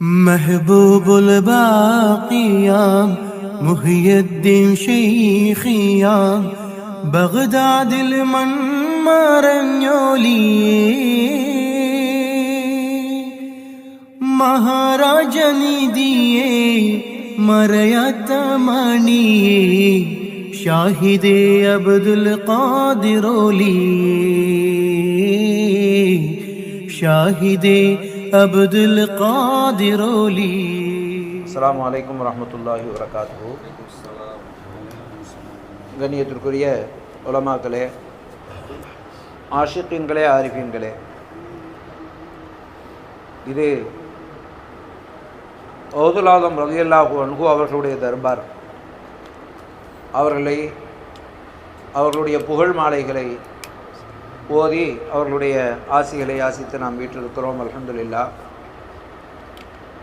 महबूबुल बाक़ियाम मुहियद्दीन शैखियाम ബഗ്ദാദിൽ മൺമറഞ്ഞോലിയേ മഹാരാജനിധിയേ മറയാത്ത മണിയേ ഷാഹിദേ അബ്ദുൽ ഖാദിറോലിയേ ഷാഹിദേ அப்துல் காதிரோலி. அஸ்ஸலாமு அலைக்கும் வரஹ்மத்துல்லாஹி வபரகாத்துஹு. கண்ணியத்திற்குரிய உலமாக்களே, ஆஷிகீன்களே, ஆரிஃபீன்களே, இது கௌசுல் ஆஸம் ரலியல்லாஹு அன்ஹு அவர்களுடைய தர்பார். அவர்களுடைய புகழ் மாலைகளை ஓதி அவர்களுடைய ஆசிகளை யாசித்து நாம் வீட்டிருக்கிறோம். அல்ஹம்துலில்லாஹ்.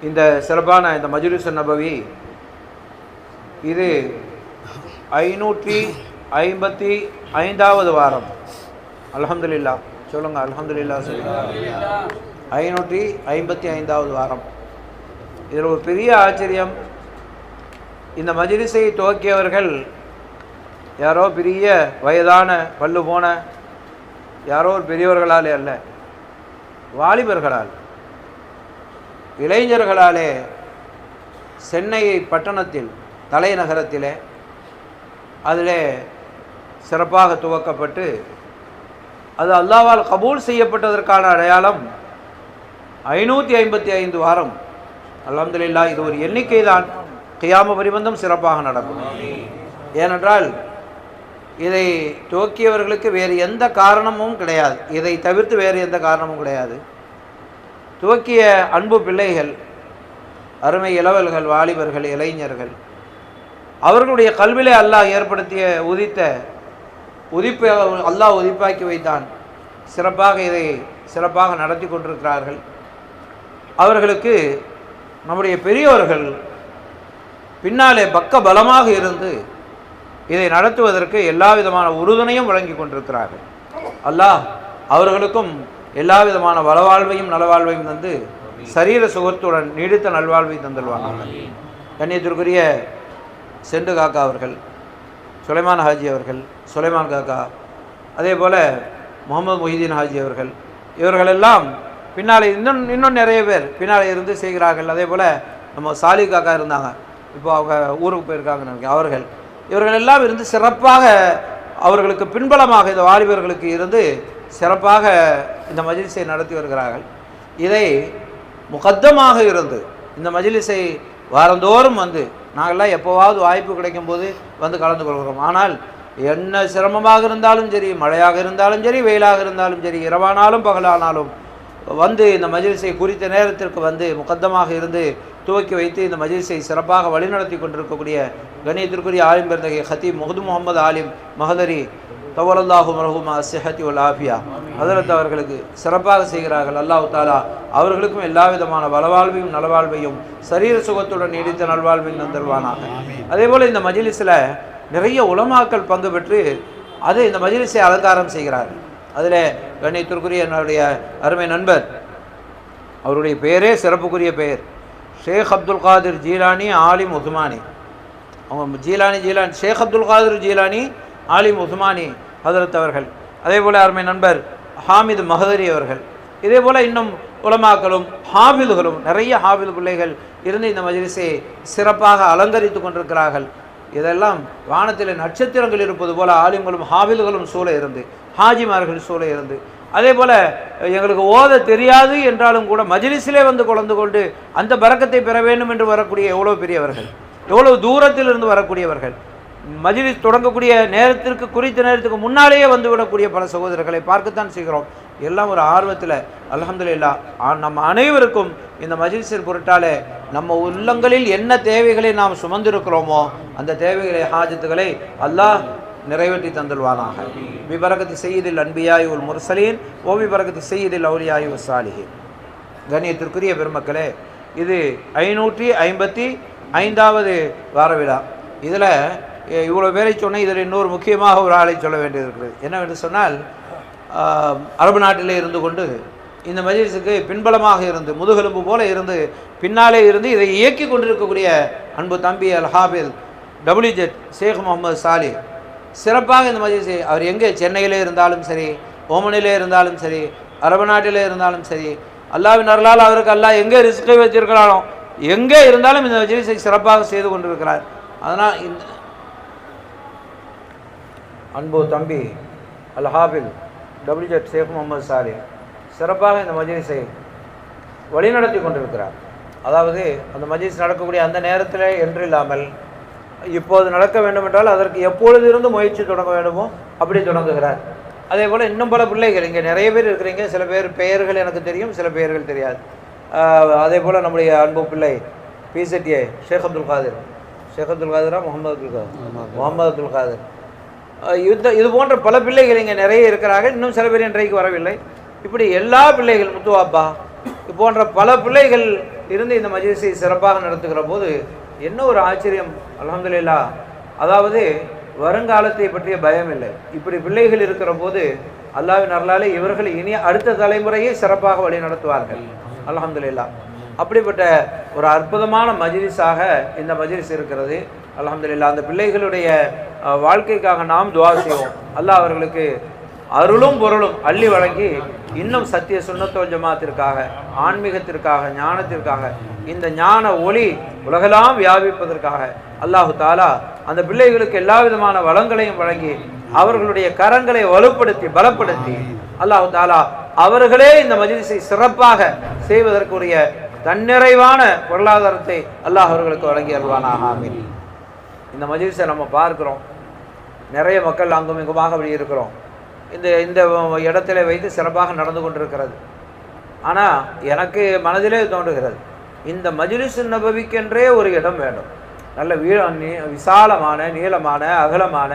இந்த சிறப்பான இந்த மஜ்லிஸ் நபவி இது 555வது வாரம். அல்ஹம்துலில்லாஹ் சொல்லுங்க. அல்ஹம்துலில்லாஹ் சொல்லுங்க. 555வது வாரம். இதில் ஒரு பெரிய ஆச்சரியம், இந்த மஜ்லிஸை துவக்கியவர்கள் யாரோ பெரிய வயதான பல்லு போன யாரோ ஒரு பெரியவர்களாலே அல்ல, வாலிபர்களால், இளைஞர்களாலே சென்னை பட்டணத்தில் தலைநகரத்திலே அதிலே சிறப்பாக துவக்கப்பட்டு அது அல்லாஹ்வால் கபூல் செய்யப்பட்டதற்கான அடையாளம் 555 வாரம். அல்ஹம்துலில்லாஹ். இது ஒரு எண்ணிக்கை தான், கியாம பரிபந்தம் சிறப்பாக நடக்கும். ஏனென்றால் இதை துவக்கியவர்களுக்கு வேறு எந்த காரணமும் கிடையாது, இதை தவிர்த்து வேறு எந்த காரணமும் கிடையாது. துவக்கிய அன்பு பிள்ளைகள், அருமை இளவல்கள், வாலிபர்கள், இளைஞர்கள், அவர்களுடைய கல்விலே அல்லாஹ் ஏற்படுத்திய உதிப்பை அல்லாஹ் உதிப்பாக்கி வைத்தான். சிறப்பாக இதை சிறப்பாக நடத்தி கொண்டிருக்கிறார்கள். அவர்களுக்கு நம்முடைய பெரியோர்கள் பின்னாலே பக்க பலமாக இருந்து இதை நடத்துவதற்கு எல்லா விதமான உறுதுணையும் வழங்கி கொண்டிருக்கிறார்கள். அல்லாஹ் அவர்களுக்கும் எல்லா விதமான வளவாழ்வையும் நலவாழ்வையும் தந்து சரீர சுகத்துடன் நீடித்த நல்வாழ்வை தந்துள்வாங்க. கண்ணியத்திற்குரிய செண்டு காக்கா அவர்கள், சுலைமான் ஹாஜி அவர்கள், சுலைமான் காக்கா, அதே போல் முகமது முஹிதீன் ஹாஜி அவர்கள், இவர்களெல்லாம் பின்னாலே இன்னும் நிறைய பேர் பின்னாலே இருந்து செய்கிறார்கள். அதே போல் நம்ம சாலி காக்கா இருந்தாங்க, இப்போ அவங்க ஊருக்கு போயிருக்காங்க நினைக்கிறேன். இவர்கள் எல்லாம் இருந்து சிறப்பாக அவர்களுக்கு பின்பலமாக இந்த வாலிபர்களுக்கு இருந்து சிறப்பாக இந்த மஜ்லிஸை நடத்தி வருகிறார்கள். இதை முகத்தமாக இருந்து இந்த மஜ்லிஸை வாரந்தோறும் வந்து நாங்கள்லாம் எப்போவாவது வாய்ப்பு கிடைக்கும் போது வந்து கலந்து கொள்கிறோம். ஆனால் என்ன சிரமமாக இருந்தாலும் சரி, மழையாக இருந்தாலும் சரி, வெயிலாக இருந்தாலும் சரி, இரவானாலும் பகலானாலும் வந்து இந்த மஜ்லிஸை குறித்த நேரத்திற்கு வந்து முகத்தமாக இருந்து துவக்கி வைத்து இந்த மஜ்லிஸை சிறப்பாக வழிநடத்தி கொண்டிருக்கக்கூடிய கண்ணியத்திற்குரிய ஆலிம் பெருந்தகை ஹத்தீப் முகமது ஆலிம் மஹதரி தவலல்லாஹு மர்ஹூமா அஸ்ஸஹத்தி வல் ஆஃபியா ஹதரத் அவர்களுக்கு சிறப்பாக செய்கிறார்கள். அல்லாஹ் தஆலா அவர்களுக்கும் எல்லா விதமான வளவாழ்வையும் நலவாழ்வையும் சரீர சுகத்துடன் நீடித்த நல்வாழ்வையும் தந்தருவானாக. அதே போல் இந்த மஜ்லிஸில் நிறைய உலமாக்கள் பங்கு பெற்று அது இந்த மஜ்லிஸை அலங்காரம் செய்கிறார்கள். அதில் கண்ணியத்திற்குரிய என்னுடைய அருமை நண்பர், அவருடைய பெயரே சிறப்புக்குரிய பெயர், ஷேக் அப்துல் காதிர் ஜீலானி ஆலிம் உஸ்மானி. அவங்க ஜீலானி ஷேக் அப்துல் காதிர் ஜீலானி ஆலிம் உஸ்மானி ஹதரத் அவர்கள். அதே போல் அருமை நண்பர் ஹாமிது மஹதரி அவர்கள். இதே போல் இன்னும் உலமாக்களும் ஹாபில்களும் நிறைய ஹாபில் பிள்ளைகள் இருந்து இந்த மஜ்லிஸை சிறப்பாக அலங்கரித்து கொண்டிருக்கிறார்கள். இதெல்லாம் வானத்தில் நட்சத்திரங்கள் இருப்பது போல் ஆலிம்களும் ஹாபில்களும் சூழ இருந்து, ஹாஜிமார்கள் சூழ இருந்து, அதே போல் எங்களுக்கு ஓத தெரியாது என்றாலும் கூட மஜ்லிஸிலே வந்து கலந்து கொண்டு அந்த பரக்கத்தை பெற வேண்டும் என்று வரக்கூடிய எவ்வளோ பெரியவர்கள், எவ்வளோ தூரத்திலிருந்து வரக்கூடியவர்கள், மஜ்லிஸ் தொடங்கக்கூடிய நேரத்திற்கு குறித்த நேரத்துக்கு முன்னாலேயே வந்துவிடக்கூடிய பல சகோதரர்களை பார்க்கத்தான் செய்கிறோம். எல்லாம் ஒரு ஆர்வத்தில் அல்ஹம்துலில்லாஹ். நம்ம அனைவருக்கும் இந்த மஜ்லிஸின் பொருட்டாலே நம்ம உள்ளங்களில் என்ன தேவைகளை நாம் சுமந்திருக்கிறோமோ அந்த தேவைகளை, ஹாஜத்துகளை அல்லாஹ் நிறைவேற்றி தந்துள்வானாக. பிபரகத்தி செய்யிதில் அன்பியாய் உல் முர்சலீன் ஓ பிபரகத்தி செய்யிதில் அவுலியாய் உல் சாலிஹீன். கண்ணியத்திற்குரிய பெருமக்களே, இது 555வது வார விழா. இதில் இவ்வளோ பேரை சொன்னேன். இதில் இன்னொரு முக்கியமாக ஒரு ஆளை சொல்ல வேண்டியது இருக்கிறது. என்னவென்று சொன்னால், அரபு நாட்டிலே இருந்து கொண்டு இந்த மஜ்லிஸுக்கு பின்பலமாக இருந்து முதுகெலும்பு போல இருந்து பின்னாலே இருந்து இதை இயக்கி கொண்டிருக்கக்கூடிய அன்பு தம்பி அல் ஹாபில் WZ ஷேக் முகமது சாலி சிறப்பாக இந்த மஜ்லிஸை அவர் எங்கே சென்னையிலே இருந்தாலும் சரி, ஓமனிலே இருந்தாலும் சரி, அரபு நாட்டிலே இருந்தாலும் சரி, அல்லாஹ்வின் அருளால் அவருக்கு அல்லாஹ் எங்கே ரிஸ்கை வச்சிருக்கிறானோ எங்கே இருந்தாலும் இந்த மஜ்லிஸை சிறப்பாக செய்து கொண்டிருக்கிறார். அதனால் இந்த அன்பு தம்பி அல் ஹாபில் WZ ஷேக் முகமது சாலி சிறப்பாக இந்த மஜ்லிஸை வழிநடத்தி கொண்டிருக்கிறார். அதாவது அந்த மஜ்லிஸ் நடக்கக்கூடிய அந்த நேரத்தில் என்று இல்லாமல் இப்போது நடக்க வேண்டும் என்றால் அதற்கு எப்பொழுது இருந்து முயற்சி தொடங்க வேண்டுமோ அப்படி தொடங்குகிறார். அதே போல் இன்னும் பல பிள்ளைகள் இங்கே நிறைய பேர் இருக்கிறீங்க. சில பேர் பெயர்கள் எனக்கு தெரியும், சில பெயர்கள் தெரியாது. அதே போல் நம்முடைய அன்பு பிள்ளை PZA ஷேக் அப்துல் காதிர், ஷேக் அப்துல் காதிரா முகமது அப்துல் காதிர், இது போன்ற பல பிள்ளைகள் இங்கே நிறைய இருக்கிறார்கள். இன்னும் சில பேர் இன்றைக்கு வரவில்லை. இப்படி எல்லா பிள்ளைகள் முத்துவாப்பா போன்ற பல பிள்ளைகள் இருந்து இந்த மஜ்லிஸை சிறப்பாக நடத்துகிற போது என்ன ஒரு ஆச்சரியம், அல்ஹம்துலில்லாஹ். அதாவது வருங்காலத்தை பற்றிய பயம் இல்லை. இப்படி பிள்ளைகள் இருக்கிற போது அல்லாஹ்வின் அருளாலே இவர்கள் இனி அடுத்த தலைமுறையை சிறப்பாக வழி நடத்துவார்கள், அல்ஹம்துலில்லாஹ். அப்படிப்பட்ட ஒரு அற்புதமான மஜ்லிஸாக இந்த மஜ்லிஸ் இருக்கிறது, அல்ஹம்துலில்லாஹ். அந்த பிள்ளைகளுடைய வாழ்க்கைக்காக நாம் துஆ செய்வோம். அல்லாஹ் அவர்களுக்கு அருளும் பொருளும் அள்ளி வழங்கி இன்னும் சத்திய சுன்னத்துல் ஜமாத்திற்காக, ஆன்மீகத்திற்காக, ஞானத்திற்காக, இந்த ஞான ஒளி உலகெல்லாம் வியாபிப்பதற்காக அல்லாஹு தாலா அந்த பிள்ளைகளுக்கு எல்லா விதமான வளங்களையும் வழங்கி அவர்களுடைய கரங்களை வலுப்படுத்தி பலப்படுத்தி அல்லாஹு தாலா அவர்களே இந்த மஜ்லிஸை சிறப்பாக செய்வதற்குரிய தன்னிறைவான பொருளாதாரத்தை அல்லாஹ் அவர்களுக்கு வழங்கி அருள்வானாக. ஆமீன். இந்த மஜ்லிஸை நம்ம பார்க்கிறோம், நிறைய மக்கள் அங்கும் இங்குமாக அப்படி இருக்கிறோம். இந்த இடத்துல வைத்து சிறப்பாக நடந்து கொண்டிருக்கிறது. ஆனால் எனக்கு மனதிலே தோன்றுகிறது, இந்த மஜ்லிஸ் நபவிக்கென்றே ஒரு இடம் வேண்டும். நல்ல விசாலமான, நீளமான, அகலமான,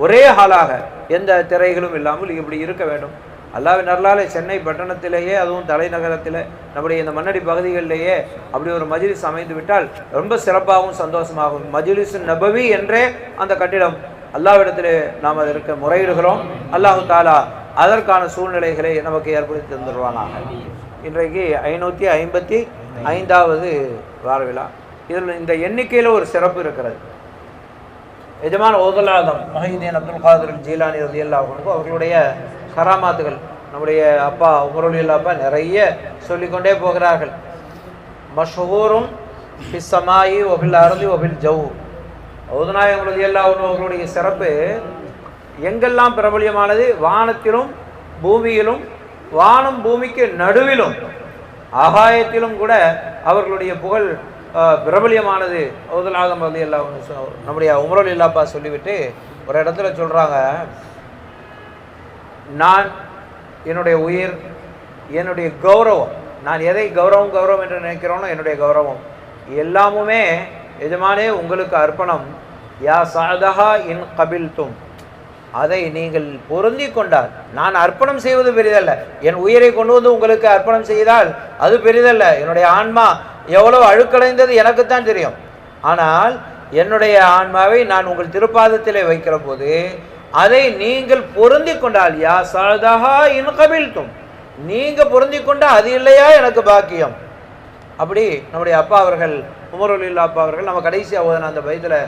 ஒரே ஹாலாக எந்த திரைகளும் இல்லாமல் இப்படி இருக்க வேண்டும். அல்லாஹ்வின் அருளாலே சென்னை பட்டணத்திலேயே, அதுவும் தலைநகரத்தில் நம்முடைய இந்த மண்ணடி பகுதிகளிலேயே அப்படி ஒரு மஜ்லிஸ் அமைந்து விட்டால் ரொம்ப சிறப்பாகவும் சந்தோஷமாகும். மஜ்லிஸ் நபவி என்றே அந்த கட்டிடம் அல்லாஹ்விடத்திலே நாம் அதற்கு முறையிடுகிறோம். அல்லாஹு தாலா அதற்கான சூழ்நிலைகளை நமக்கு ஏற்படுத்தி தந்துடுவானாக. இன்றைக்கு 555வது வார விழா. இதில் இந்த எண்ணிக்கையில் ஒரு சிறப்பு இருக்கிறது. எஜமான் ஓதுல் ஆதம் முஹைதீன் அப்துல் காதிர் ஜீலானி ரலியல்லாஹு அன்ஹு அவர்களுடைய கராமாத்துகள் நம்முடைய அப்பா உமருல் அப்பா நிறைய சொல்லிக்கொண்டே போகிறார்கள். மஷ்ஹூரும் ஃபிஸ் ஸமாயி வ ஃபில் அர்தி வ ஃபில் ஜவ். ஓதுநாயகம் ரலியல்லாஹு அன்ஹு அவர்களுடைய சிறப்பு எங்கெல்லாம் பிரபல்யமானது, வானத்திலும் பூமியிலும், வானம் பூமிக்கு நடுவிலும் ஆகாயத்திலும் கூட அவர்களுடைய புகழ் பிரபல்யமானது. ஓதுல் ஆதம் ரலியல்லாஹு அன்ஹு நம்முடைய உமருல் அப்பா சொல்லிவிட்டு ஒரு இடத்துல சொல்கிறாங்க, நான் என்னுடைய உயிர், என்னுடைய கௌரவம், நான் எதை கௌரவம் என்று நினைக்கிறோனோ என்னுடைய கௌரவம் எல்லாமுமே எஜமானே உங்களுக்கு அர்ப்பணம். யா சாதஹா இன் கபில்தும், அதை நீங்கள் பொருந்தி கொண்டால், நான் அர்ப்பணம் செய்வது பெரிதல்ல, என் உயிரை கொண்டு வந்து உங்களுக்கு அர்ப்பணம் செய்தால் அது பெரிதல்ல. என்னுடைய ஆன்மா எவ்வளவு அழுக்கடைந்தது எனக்குத்தான் தெரியும். ஆனால் என்னுடைய ஆன்மாவை நான் உங்கள் திருப்பாதத்திலே வைக்கிற போது அதை நீங்கள் பொருந்தி கொண்டால், யா சாதஹா இன் கபில்தும், நீங்க பொருந்தி கொண்டால் அது இல்லையா எனக்கு பாக்கியம். அப்படி நம்முடைய அப்பா அவர்கள் உமருல் அப்பா அவர்கள் நம்ம கடைசியாக ஓதுன அந்த பைத்தில்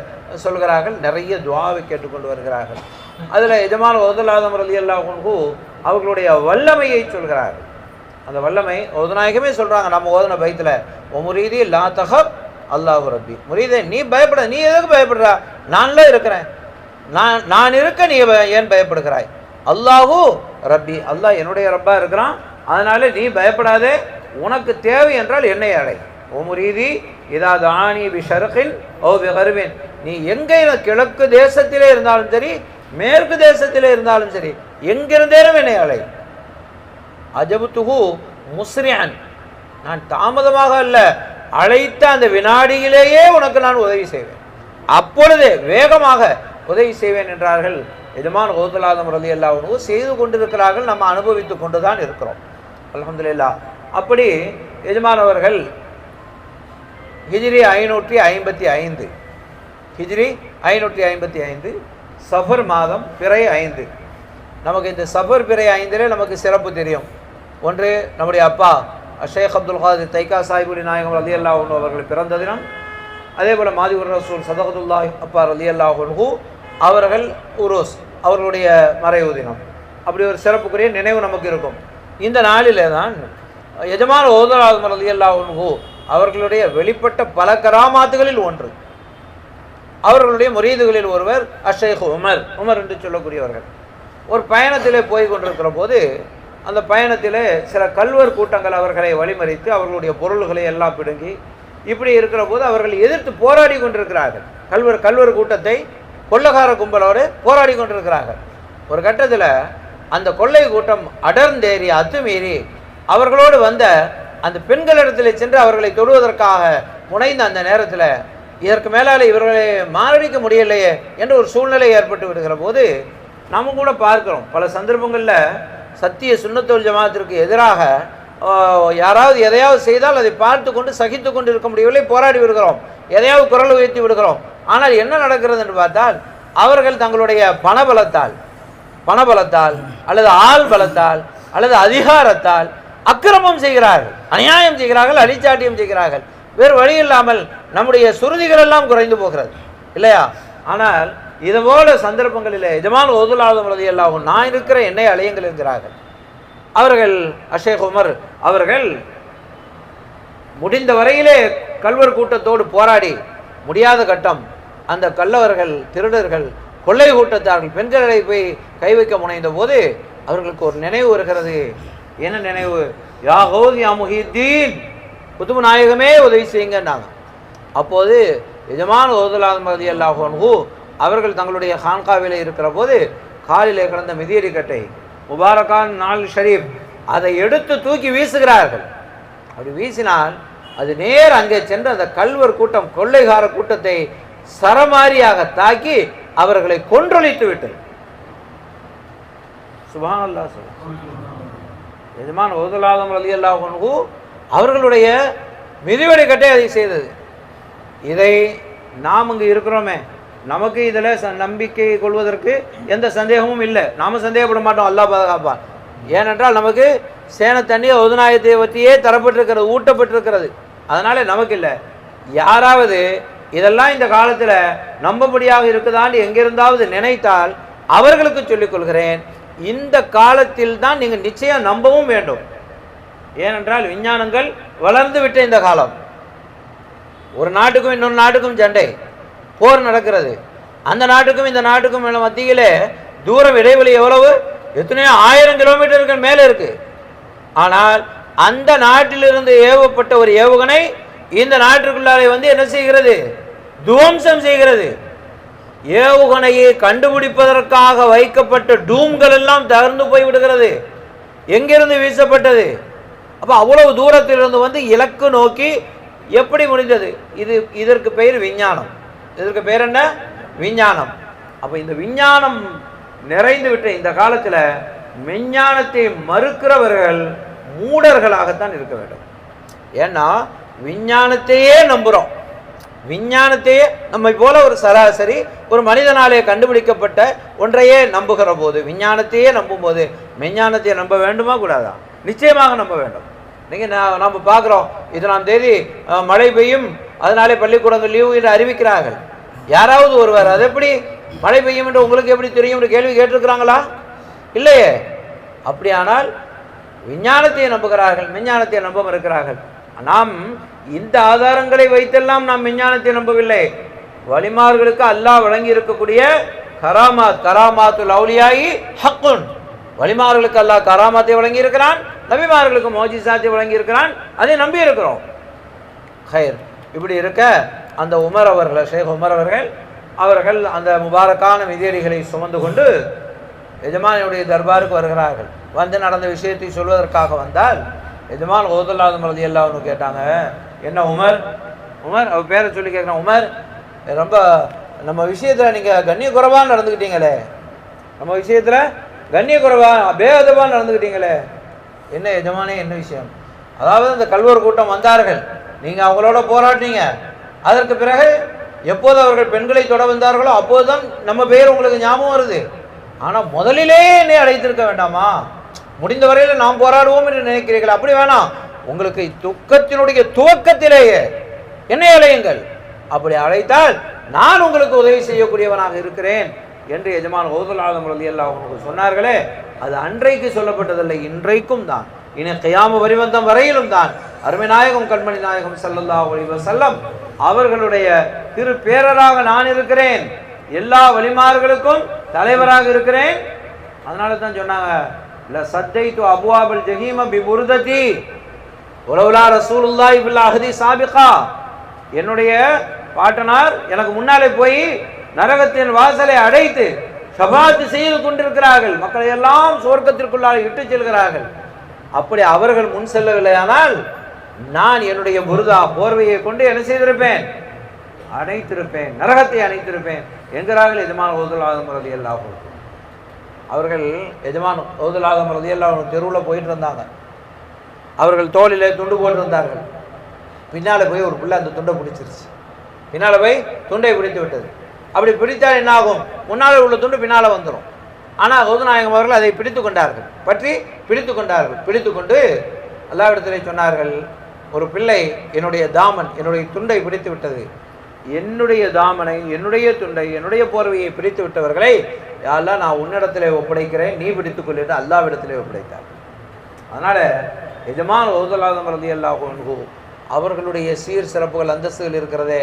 சொல்கிறார்கள், நிறைய துஆவை கேட்டுக்கொண்டு வருகிறார்கள். அதில் எஜமான் ஓதுல் ஆதம் ரலியல்லாஹு அன்ஹு அவர்களுடைய வல்லமையை சொல்கிறார்கள். அந்த வல்லமை ஓதுநாயகமே சொல்கிறாங்க நம்ம ஓதுன பைத்தில், ஓ முரீதி லா தஹப் அல்லாஹு ரப்பி. முரீதே நீ பயப்பட, நீ எதுக்கு பயப்படுறா, நான்லாம் இருக்கிறேன், நான் இருக்க நீ ஏன் பயப்படுகிறாய். அல்லாஹு ரப்பி, அல்லாஹ் என்னுடைய ரப்பா இருக்கிறான், அதனால நீ பயப்படாதே, உனக்கு தேவை என்றால் என்னை அடை. ஓ முரீதி இதா தானி பி ஷர்கின் ஓ பி கர்பின், நீ எங்கே கிழக்கு தேசத்திலே இருந்தாலும் சரி, மேற்கு தேசத்திலே இருந்தாலும் சரி, எங்கிருந்தேனும் என்னை அழை. அஜபுத்துஹு முஸ்ரிஅன், நான் தாமதமாக அல்ல, அழைத்த அந்த வினாடியிலேயே உனக்கு நான் உதவி செய்வேன், அப்பொழுதே வேகமாக உதவி செய்வேன் என்றார்கள் எஜமான் ஓதுல் ஆதம் ரலியல்லாஹு அன்ஹு. செய்து கொண்டிருக்கிறார்கள், நம்ம அனுபவித்து கொண்டு தான் இருக்கிறோம், அல்ஹம்துலில்லாஹ். அப்படி எஜமான் அவர்கள் ஹிஜ்ரி 555, ஹிஜ்ரி 555 சஃபர் மாதம் பிறை 5. நமக்கு இந்த சஃபர் பிறை 5 நமக்கு சிறப்பு தெரியும். ஒன்று நம்முடைய அப்பா ஷேக் அப்துல் காதிர் தைக்கா சாஹிபுல் நாயகம் ரலியல்லாஹு அன்ஹு அவர்கள் பிறந்த தினம். அதே போல் மாதிவுர் ரசூல் சதகத்துல்லாஹி அப்பா ரலியல்லாஹு அன்ஹு அவர்கள் உருஸ் அவர்களுடைய மறைவு தினம். அப்படி ஒரு சிறப்புக்குரிய நினைவு நமக்கு இருக்கும். இந்த நாளிலே தான் எஜமான் ஓதர் ஆதம் ரலியல்லாஹு அன்ஹு அவர்களுடைய வெளிப்பட்ட பல கராமாத்துகளில் ஒன்று. அவர்களுடைய முரீதுகளில் ஒருவர் அஷேக் உமர் என்று சொல்லக்கூடியவர்கள். ஒரு பயணத்திலே போய் கொண்டிருக்கிற போது அந்த பயணத்திலே சில கல்வர் கூட்டங்கள் அவர்களை வழிமறித்து அவர்களுடைய பொருள்களை எல்லாம் பிடுங்கி இப்படி இருக்கிற போது அவர்கள் எதிர்த்து போராடி கொண்டிருக்கிறார்கள். கல்வர் கூட்டத்தை கொள்ளக்கார கும்பலோடு போராடி கொண்டிருக்கிறார்கள். ஒரு கட்டத்தில் அந்த கொள்ளை கூட்டம் அடர்ந்தேறி அத்துமீறி அவர்களோடு வந்த அந்த பெண்களிடத்தில் சென்று அவர்களை தொடுவதற்காக முனைந்த அந்த நேரத்தில் இதற்கு மேலால் இவர்களை மாரடிக்க முடியலையே என்ற ஒரு சூழ்நிலை ஏற்பட்டு விடுகிற போது நம்ம கூட பார்க்கிறோம். பல சந்தர்ப்பங்களில் சத்திய சுன்னத்துல் ஜமாத்திற்கு எதிராக யாராவது எதையாவது செய்தால் அதை பார்த்து கொண்டு சகித்து கொண்டு இருக்க முடியவில்லை, போராடி விடுகிறோம், எதையாவது குரல் உயர்த்தி விடுகிறோம். ஆனால் என்ன நடக்கிறது என்று பார்த்தால் அவர்கள் தங்களுடைய பணபலத்தால் அல்லது ஆள் பலத்தால் அல்லது அதிகாரத்தால் அக்கிரமம் செய்கிறார்கள், அநியாயம் செய்கிறார்கள், அழிச்சாட்டியம் செய்கிறார்கள். வேறு வழி இல்லாமல் நம்முடைய சுருதிகள் எல்லாம் குறைந்து போகிறது இல்லையா? ஆனால் இதுபோல சந்தர்ப்பங்களில் எஜமான் ஓதுல் ஆதம் ரலியல்லாஹு அன்ஹு நான் இருக்கிற என்னை அலையுங்கள் என்கிறார்கள். அவர்கள் ஷேக் உமர் அவர்கள் முடிந்த வரையிலே கல்வர் கூட்டத்தோடு போராடி முடியாத கட்டம் அந்த கல்லவர்கள் திருடர்கள் கொள்ளை கூட்டத்தார்கள் பெண்களை போய் கை வைக்க முனைந்த போது அவர்களுக்கு ஒரு நினைவு வருகிறது. என்ன நினைவு? யா கௌஸ் யா முஹித்தீன், குதுபு நாயகமே உதவி செய்யுங்கன்னாங்க. அப்போது எஜமான் ஓதுல் ஆதம் ரலியல்லாஹு அன்ஹு அவர்கள் தங்களுடைய ஹான்காவிலே இருக்கிற போது காலிலே கிடந்த மிதியடி கட்டை முபாரக்கான் நாள் ஷரீப் அதை எடுத்து தூக்கி வீசுகிறார்கள். அப்படி வீசினால் அது நேர் அங்கே சென்று அந்த கல்வர் கூட்டம் கொள்ளைகார கூட்டத்தை சரமாரியாக தாக்கி அவர்களை கொன்றொழித்து விட்டது. சுப்ஹானல்லாஹ். எஜமான் ஓதுல் ஆதம் ரலியல்லாஹு அன்ஹு அவர்களுடைய மிதிவடி கட்டை அதை செய்தது. இதை நாம் இங்கு இருக்கிறோமே, நமக்கு இதில் நம்பிக்கை கொள்வதற்கு எந்த சந்தேகமும் இல்லை. நாம் சந்தேகப்பட மாட்டோம், அல்லாஹ் பாதுகாப்பான். ஏனென்றால் நமக்கு சேன தண்ணீர் ஒதுநாயத்தை பற்றியே தரப்பட்டிருக்கிறது, ஊட்டப்பட்டிருக்கிறது. அதனால நமக்கு இல்லை. யாராவது இதெல்லாம் இந்த காலத்தில் நம்பபடியாக இருக்குதான்னு எங்கிருந்தாவது நினைத்தால் அவர்களுக்கு சொல்லிக் கொள்கிறேன், இந்த காலத்தில் தான் நீங்கள் நிச்சயம் நம்பவும் வேண்டும். ஏனென்றால் விஞ்ஞானங்கள் வளர்ந்து விட்ட இந்த காலம். ஒரு நாட்டுக்கும் இன்னொரு நாட்டுக்கும் சண்டை, போர் நடக்கிறது. அந்த நாட்டுக்கும் இந்த நாட்டுக்கும் மத்தியிலே தூரம் இடைவெளி எவ்வளவு? எத்தனையோ 1000 கிலோமீட்டருக்கு மேலே இருக்கு. ஆனால் அந்த நாட்டிலிருந்து ஏவப்பட்ட ஒரு ஏவுகணை இந்த நாட்டிற்குள்ளாலே வந்து என்ன செய்கிறது? துவம்சம் செய்கிறது. ஏவுகணையை கண்டுபிடிப்பதற்காக வைக்கப்பட்ட டூம்கள் எல்லாம் தகர்ந்து போய் விடுகிறது. எங்கிருந்து வீசப்பட்டது? அப்போ அவ்வளவு தூரத்திலிருந்து வந்து இலக்கு நோக்கி எப்படி முடிந்தது? இதற்கு பெயர் விஞ்ஞானம். இதற்கு பேர் என்ன? விஞ்ஞானம். அப்போ இந்த விஞ்ஞானம் நிறைந்து விட்ட இந்த காலத்தில் விஞ்ஞானத்தை மறுக்கிறவர்கள் மூடர்களாகத்தான் இருக்க வேண்டும். ஏன்னா விஞ்ஞானத்தையே நம்புகிறோம். விஞ்ஞானத்தையே நம்மை போல ஒரு சராசரி ஒரு மனிதனாலே கண்டுபிடிக்கப்பட்ட ஒன்றையே நம்புகிற போது, விஞ்ஞானத்தையே நம்பும் போது விஞ்ஞானத்தையே நம்ப வேண்டுமா கூடாதா? நிச்சயமாக நம்ப வேண்டும். நீங்கள் நம்ம பார்க்குறோம், இதனாம் தேதி மழை பெய்யும், அதனாலே பள்ளிக்கூடங்கள் லீவு என்று அறிவிக்கிறார்கள். யாராவது ஒருவர் அது எப்படி மழை பெய்யும் என்று உங்களுக்கு எப்படி தெரியும் என்று கேள்வி கேட்டிருக்கிறாங்களா? இல்லையே. அப்படியானால் விஞ்ஞானத்தை நம்புகிறார்கள், விஞ்ஞானத்தை நம்ப இருக்கிறார்கள். நாம் இந்த ஆதாரங்களை வைத்தெல்லாம் நாம் விஞ்ஞானத்தை நம்பவில்லை. வலிமார்களுக்கு அல்லாஹ் வழங்கி இருக்கக்கூடிய கராமாத்துல் அவுலியாயி ஹக்குன், வலிமார்களுக்கு அல்லாஹ் கராமாத்தை வழங்கி இருக்கிறான், நபிமார்களுக்கு மோஜிசாத்தை வழங்கி இருக்கிறான், அதை நம்பி இருக்கிறோம். ஹைர். இப்படி இருக்க அந்த உமர் அவர்கள், ஷேக் உமர் அவர்கள் அந்த முபாரக்கான மிதியடிகளை சுமந்து கொண்டு எஜமானுடைய தர்பாருக்கு வருகிறார்கள். வந்து நடந்த விஷயத்தை சொல்வதற்காக வந்தால் எஜமான் ஓதுல் ஆதம் ரலியல்லாஹு அன்ஹு கேட்டாங்க, என்ன உமர்? அவர் பேரை சொல்லி கேட்குறான், உமர் ரொம்ப நம்ம விஷயத்தில் நீங்கள் கண்ணிய குறைவாக நடந்துக்கிட்டீங்களே, நம்ம விஷயத்தில் கண்ணிய குறைவாக பேதமாக நடந்துக்கிட்டீங்களே. என்ன எஜமானே, என்ன விஷயம்? அதாவது அந்த கல்வர் கூட்டம் வந்தார்கள், நீங்கள் அவங்களோட போராட்டினீங்க. அதற்கு பிறகு எப்போது அவர்கள் பெண்களை தொட வந்தார்களோ அப்போதுதான் நம்ம பேர் உங்களுக்கு ஞாபகம் வருது. ஆனால் முதலிலே என்னை அழைத்திருக்க வேண்டாமா? முடிந்த வரையில் நாம் போராடுவோம் என்று நினைக்கிறீர்கள். அப்படி வேணாம், உங்களுக்கு துக்கத்தினுடைய துவக்கத்திலேயே என்னை அழையுங்கள். அப்படி அழைத்தால் நான் உங்களுக்கு உதவி செய்யக்கூடியவனாக இருக்கிறேன் என்று எஜமான் கௌதுல் ஆலம் ரலியல்லாஹு அன்ஹு சொன்னார்களே, அது அன்றைக்கு சொல்லப்பட்டதில்லை, இன்றைக்கும் தான், இனி கியாம பரிவந்தம் வரையிலும் தான். அருமை நாயகம் கண்மணி நாயகம் ஸல்லல்லாஹு அலைஹி வஸல்லம் அவர்களுடைய திரு பேரராக நான் இருக்கிறேன், எல்லா வலிமார்களுக்கும் தலைவராக இருக்கிறேன். அதனால தான் சொன்னாங்க, ல சத்தைத்து அபுவாபல் ஜஹீம பிபுர்ததி உலவுலா ரசூலுல்லாஹி பில் அஹதி சாபிகா. என்னுடைய பாட்டனார் எனக்கு முன்னாலே போய் நரகத்தின் வாசலை அடைத்து ஷபாத் செய்து கொண்டிருக்கிறார்கள், மக்களை எல்லாம் சுவர்க்கத்திற்குள்ளாக இட்டு செல்கிறார்கள். அப்படி அவர்கள் முன் செல்லவில்லையானால் நான் என்னுடைய புருதா போர்வையை கொண்டு என்ன செய்திருப்பேன், அணைத்திருப்பேன், நரகத்தை அணைத்திருப்பேன் என்கிறார்கள் எஜமான் கௌதுல் ஆலம் ரலியல்லாஹு அன்ஹு. அவர்கள் எஜமான் கௌதுல் ஆலம் ரலியல்லாஹு அன்ஹு தெருவில் போயிட்டு இருந்தாங்க. அவர்கள் தோளிலே துண்டு போட்டிருந்தார்கள். பின்னால் போய் ஒரு பிள்ளை அந்த துண்டை பிடிச்சிருச்சு. பின்னால் போய் துண்டை பிடித்து விட்டது. அப்படி பிடித்தால் என்ன ஆகும், முன்னால் உள்ள துண்டு பின்னால் வந்துடும். ஆனால் கௌதுல் நாயகம் அவர்கள் அதை பிடித்து கொண்டார்கள், பற்றி பிடித்து கொண்டார்கள். பிடித்து கொண்டு அல்லாஹ்விடத்திலே சொன்னார்கள், ஒரு பிள்ளை என்னுடைய தாமன் என்னுடைய துண்டை பிடித்து விட்டது, என்னுடைய தாமனை என்னுடைய துண்டை என்னுடைய போர்வையை பிடித்து விட்டவர்களை யா அல்லாஹ் நான் உன்னிடத்திலே ஒப்படைக்கிறேன், நீ பிடித்துக் கொள்ளிட்டு அல்லாஹ்விடத்திலே ஒப்படைத்தார். அதனால் எஜமான் கௌதுல் ஆலம் ரலியல்லாஹு அன்ஹு அவர்களுடைய சீர் சிறப்புகள் அந்தஸ்துகள் இருக்கிறதே,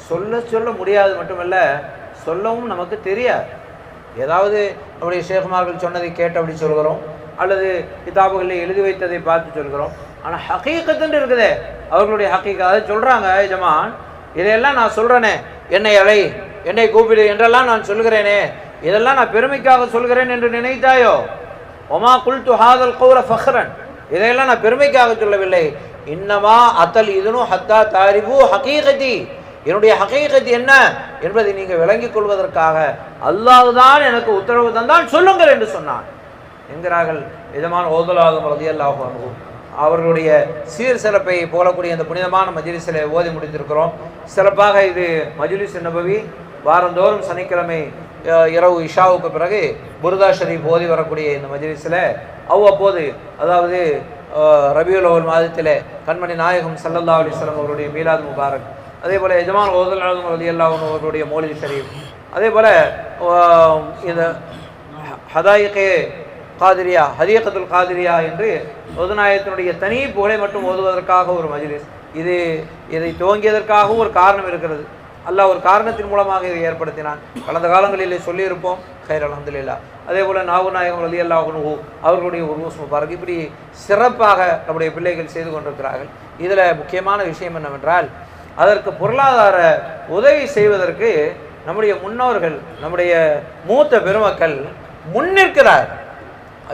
சொல்ல சொல்ல முடியாது, மட்டுமல்ல சொல்லவும் நமக்கு தெரியாது. ஏதாவது நம்முடைய ஷேகுமார்கள் சொன்னதை கேட்டு அப்படி சொல்கிறோம், அல்லது கிதாபுகளில் எழுதி வைத்ததை பார்த்து சொல்கிறோம். ஆனால் ஹகீகத்துன்னு இருக்குதே, அவர்களுடைய ஹகீகத் அதை சொல்கிறாங்க. எஜமான் இதையெல்லாம் நான் சொல்கிறேனே, என்னை அழை, என்னை கூப்பிடு என்றெல்லாம் நான் சொல்கிறேனே, இதெல்லாம் நான் பெருமைக்காக சொல்கிறேன் என்று நினைத்தாயோ? ஒமா குல்து ஹாதல் கௌல ஃபஹ்ரன், இதையெல்லாம் நான் பெருமைக்காக சொல்லவில்லை. இன்னமா அத்தல் இதுனு ஹத்தா தாரிபு ஹகீகதி, என்னுடைய ஹகீகத் என்ன என்பதை நீங்கள் விளங்கிக் கொள்வதற்காக அல்லாஹ் தான் எனக்கு உத்தரவு தந்தான், சொல்லுங்கள் என்று சொன்னான் என்கிறார்கள் எஜமான் கௌதுல் ஆலம் ரலியல்லாஹு அன்ஹு. அவர்களுடைய சீர் சிறப்பை போலக்கூடிய இந்த புனிதமான மஜ்லிஸில் ஓதி முடித்திருக்கிறோம். சிறப்பாக இது மஜ்லிஸ் நபவி, வாரந்தோறும் சனிக்கிழமை இரவு இஷாவுக்கு பிறகு புர்தா ஷரீஃப் ஓதி வரக்கூடிய இந்த மஜ்லிஸில் அவ்வப்போது, அதாவது ரபியுல் அவ்வல் மாதத்தில் கண்மணி நாயகம் ஸல்லல்லாஹு அலைஹி வஸல்லம் அவருடைய மீலாத் முபாரக், அதே போல் எஜமான் கௌதுல் ஆலம் ரலியல்லாஹு அன்ஹு அவர்களுடைய மௌலித் ஷரீஃப், அதே போல் இந்த ஹதாயிகே காதிரியா, ஹதீகத்துல் காதிரியா என்று ஒதுநாயகத்தினுடைய தனி புகழை மட்டும் ஓதுவதற்காக ஒரு மஜ்லிஸ். இதை துவங்கியதற்காகவும் ஒரு காரணம் இருக்கிறது. அல்லாஹ் ஒரு காரணத்தின் மூலமாக இதை ஏற்படுத்தினான். கடந்த காலங்களிலே சொல்லியிருப்போம், கைர் அல்ஹம்துலில்லாஹ். அதே போல் நாகூர் நாயகம் ரலியல்லாஹு அன்ஹு அவர்களுடைய உருவஸ் முபாரக், இப்படி சிறப்பாக நம்முடைய பிள்ளைகள் செய்து கொண்டிருக்கிறார்கள். இதில் முக்கியமான விஷயம் என்னவென்றால், அதற்கு பொருளாதார உதவி செய்வதற்கு நம்முடைய முன்னோர்கள், நம்முடைய மூத்த பெருமக்கள் முன்னிற்கிறார்.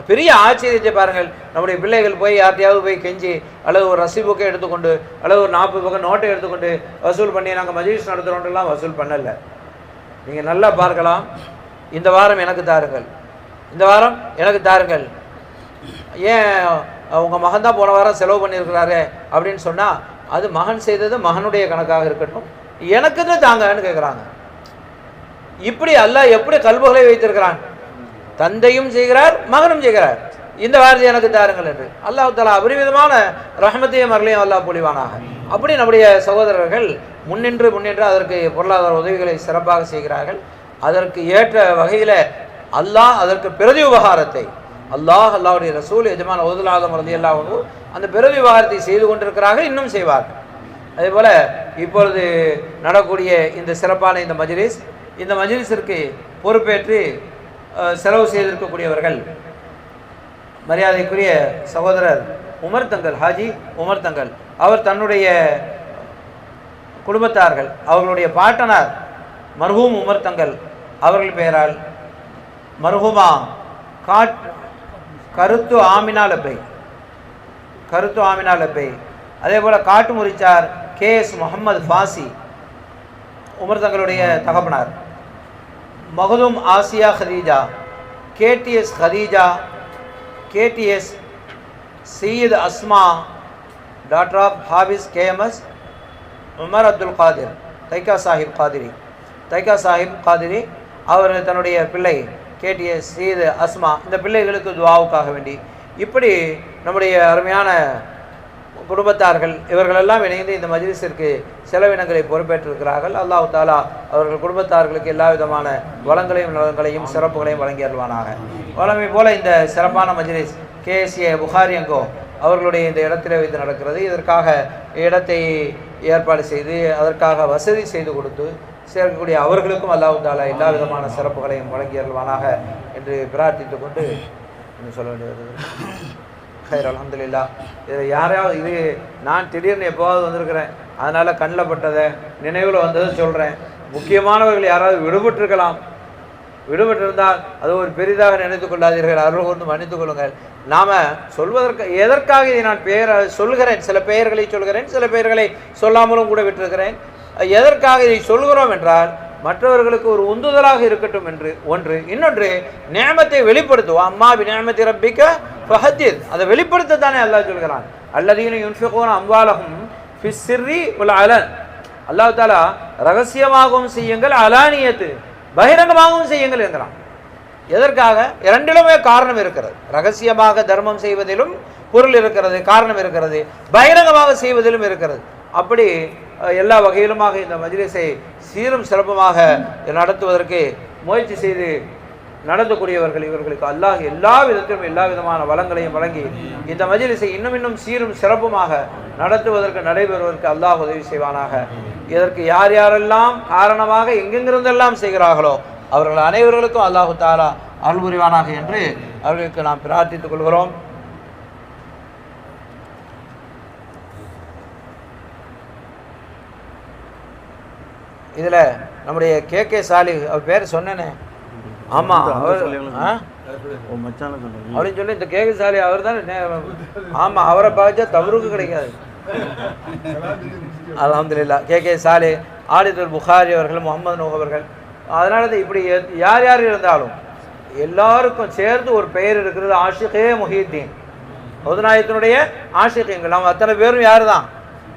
பெரிய ஆச்சரியத்தை பாருங்கள். நம்முடைய பிள்ளைகள் போய் யார்ட்டையாவது போய் கெஞ்சி, அல்லது ஒரு ரசி புக்கை எடுத்துக்கொண்டு, அல்லது ஒரு 40 பக்கம் நோட்டை எடுத்துக்கொண்டு வசூல் பண்ணி நாங்கள் மஜ்லிஸ் நடத்துகிறோன்றெல்லாம் வசூல் பண்ணலை. நீங்கள் நல்லா பார்க்கலாம். இந்த வாரம் எனக்கு தாருங்கள், இந்த வாரம் எனக்கு தாருங்கள், ஏன் உங்கள் மகன் தான் போன வாரம் செலவு பண்ணியிருக்கிறாரு அப்படின்னு சொன்னால், அது மகன் செய்தது மகனுடைய கணக்காக இருக்கட்டும், எனக்கு தான் தாங்கன்னு கேட்குறாங்க. இப்படி அல்லாஹ் எப்படி கல்புகளை வைத்திருக்கிறான், தந்தையும் செய்கிறார் மகனும் செய்கிறார். இந்த வாரத்தை எனக்கு தாருங்கள் என்று அல்லாஹ் தஆலா அபரிமிதமான ரஹ்மத்தையும் அருளையும் அல்லாஹ் பொழிவானாக. அப்படி நம்முடைய சகோதரர்கள் முன்னின்று அதற்கு பொருளாதார உதவிகளை சிறப்பாக செய்கிறார்கள். அதற்கு ஏற்ற வகையில் அல்லாஹ் அதற்கு பிரதி உபகாரத்தை அல்லாஹ்வுடைய ரசூல் எஜமான் கௌதுல் ஆலம் ரலியல்லாஹு அன்ஹு அந்த பிரதி உபகாரத்தை செய்து கொண்டிருக்கிறார்கள், இன்னும் செய்வார்கள். அதே போல் இப்பொழுது நடக்கூடிய இந்த சிறப்பான இந்த மஜ்லிஸிற்கு பொறுப்பேற்று செலவு செய்திருக்கக்கூடியவர்கள் மரியாதைக்குரிய சகோதரர் உமர் தங்கல், ஹாஜி உமர் தங்கல். அவர் தன்னுடைய குடும்பத்தார்கள், அவர்களுடைய பாட்டனார் மர்ஹூம் உமர் தங்கல் அவர்கள் பெயரால் மர்ஹூமா கருத்து ஆமினா லப்பை, அதே போல் காட்டு முறிச்சார் KS முகமது ஃபாசி உமர் தங்களுடைய தகப்பனார், Makhdoom Asiya Khadija, KTS Khadija, KTS Syed Asma, doctor of Hafiz KMS Umar Abdul Qadir, Thaika Sahib Qadiri அவர் தன்னுடைய பிள்ளை KTS சையது அஸ்மா, இந்த பிள்ளைகளுக்கு துஆவுக்காக வேண்டி இப்படி நம்முடைய அருமையான குடும்பத்தார்கள் இவர்களெல்லாம் இணைந்து இந்த மஜ்லிஸிற்கு செலவினங்களை பொறுப்பேற்றிருக்கிறார்கள். அல்லாஹ் தாலா அவர்கள் குடும்பத்தார்களுக்கு எல்லா விதமான வளங்களையும் நலங்களையும் சிறப்புகளையும் வழங்கி அருள்வானாக. வழமை போல இந்த சிறப்பான மஜ்லிஸ் KSA புகாரி அங்கோ அவர்களுடைய இந்த இடத்திலே வைத்து நடக்கிறது. இதற்காக இடத்தை ஏற்பாடு செய்து அதற்காக வசதி செய்து கொடுத்து சேர்க்கக்கூடிய அவர்களுக்கும் அல்லாஹ் தாலா எல்லா விதமான சிறப்புகளையும் வழங்கி அருள்வானாக என்று பிரார்த்தித்து கொண்டு சொல்ல வேண்டியது. ஹைர் அல்ஹம்துலில்லாஹ். இதில் யாரையாவது இது நான் திடீர்னு எப்போவாவது வந்திருக்கிறேன், அதனால் கண்ணில் பட்டதை நினைவில் வந்ததை சொல்கிறேன். முக்கியமானவர்கள் யாராவது விடுபட்டிருக்கலாம், விடுபட்டிருந்தால் அது ஒரு பெரிதாக நினைத்து கொள்ளாதீர்கள், அருள் கொண்டு மன்னித்து கொள்ளுங்கள். நாம் சொல்வதற்கு எதற்காக இதை நான் சொல்கிறேன், சில பெயர்களை சொல்கிறேன், சில பெயர்களை சொல்லாமலும் கூட விட்டிருக்கிறேன். எதற்காக இதை சொல்கிறோம் என்றால் மற்றவர்களுக்கு ஒரு உந்துதலாக இருக்கட்டும் என்று ஒன்று. இன்னொன்று, நியமத்தை வெளிப்படுத்துவோம். அம்மா பி நியமத்தி ரப்பிக்க ஃபஹத்தித், அதை வெளிப்படுத்தத்தானே அல்லாஹ் சொல்கிறான். அல்லதீன யுன்ஃபிகூன அம்வாலஹும் ஃபிஸ்ஸிர்ரி வல் அலன். அல்லாஹ் தாலா ரகசியமாகவும் செய்யுங்கள், அலானியத்து பகிரங்கமாகவும் செய்யுங்கள் என்கிறான். எதற்காக? இரண்டிலுமே காரணம் இருக்கிறது. ரகசியமாக தர்மம் செய்வதிலும் பொருள் இருக்கிறது, காரணம் இருக்கிறது. பகிரங்கமாக செய்வதிலும் இருக்கிறது. அப்படி எல்லா வகையிலுமாக இந்த மஜ்லிஸை சீரும் சிறப்புமாக நடத்துவதற்கு முயற்சி செய்து நடத்தக்கூடியவர்கள் இவர்களுக்கு அல்லாஹ் எல்லா விதத்திலும் எல்லா விதமான வளங்களையும் வழங்கி இந்த மஜ்லிஸை இன்னும் சீரும் சிறப்புமாக நடத்துவதற்கு நடைபெறுவதற்கு அல்லாஹ் உதவி செய்வானாக. இதற்கு யார் யாரெல்லாம் காரணமாக எங்கெங்கிருந்தெல்லாம் செய்கிறார்களோ அவர்கள் அனைவர்களுக்கும் அல்லாஹு தாலா அருள் புரிவானாக என்று அவர்களுக்கு நாம் பிரார்த்தித்துக் கொள்கிறோம். இதில் நம்முடைய KK சாலி அவர் பேர் சொன்னேனே, ஆமாம் அவர் அப்படின்னு சொல்லி இந்த KK சாலி அவர் தானே. ஆமாம், அவரை பார்த்தா தவறுக்கு கிடைக்காது. அல்ஹம்துலில்லாஹ். KK சாலி, ஆலிதுல் புகாரி அவர்கள், முகமது நூஹ் அவர்கள். அதனால தான் இப்படி யார் யார் இருந்தாலும் எல்லாருக்கும் சேர்ந்து ஒரு பெயர் இருக்கிறது, ஆஷிகே முஹிதீன். பொதுநாயகத்தினுடைய ஆஷிகங்கள். நம்ம அத்தனை பேரும் யார் தான்?